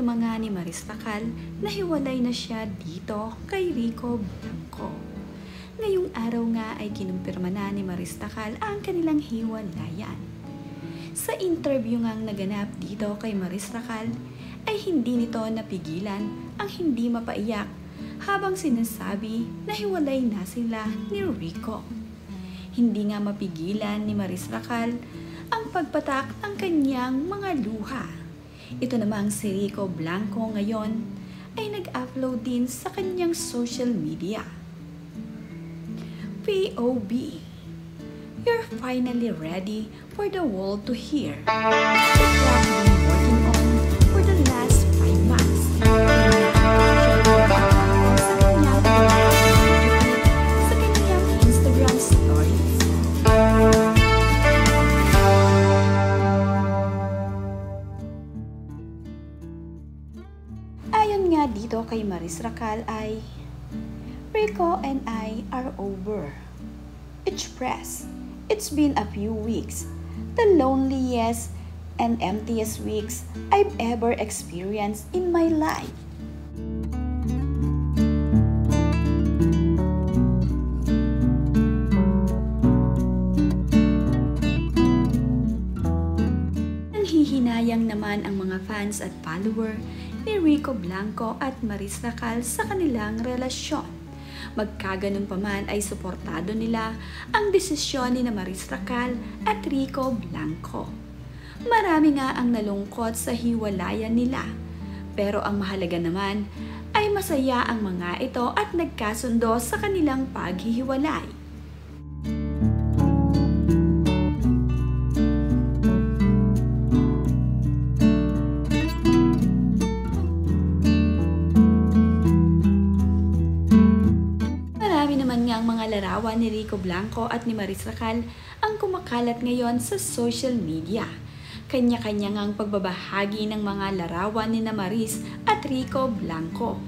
kinumpirma nga ni Maris Racal na hiwalay na siya dito kay Rico Blanco. Ngayong araw nga ay kinumpirma na ni Maris Racal ang kanilang hiwalayan. Sa interview ngang naganap dito kay Maris Racal ay hindi nito napigilan ang hindi mapaiyak habang sinasabi na hiwalay na sila ni Rico. Hindi nga mapigilan ni Maris Racal ang pagpatak ng kanyang mga luha. Ito namang si Rico Blanco ngayon ay nag-upload din sa kanyang social media. POB, you're finally ready for the world to hear what you have been working on for the last 5 months. Sa kanyang Instagram stories. Ayon nga dito kay Maris Racal ay, Rico and I are over. Express. It's been a few weeks. The loneliest and emptiest weeks I've ever experienced in my life. Nanghihinayang naman ang mga fans at follower ni Rico Blanco at Maris Racal sa kanilang relasyon. Magkaganon pa man ay suportado nila ang desisyon ni Maris Racal at Rico Blanco. Marami nga ang nalungkot sa hiwalayan nila, pero ang mahalaga naman ay masaya ang mga ito at nagkasundo sa kanilang paghihiwalay. Naman nga ang mga larawan ni Rico Blanco at ni Maris Racal ang kumakalat ngayon sa social media. Kanya-kanya ngang pagbabahagi ng mga larawan ni Maris at Rico Blanco.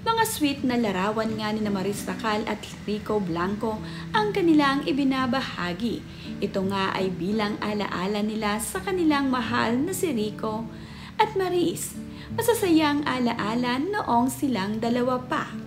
Mga sweet na larawan nga ni Maris Racal at Rico Blanco ang kanilang ibinabahagi. Ito nga ay bilang alaala nila sa kanilang mahal na si Rico at Maris. Masasayang alaala noong silang dalawa pa.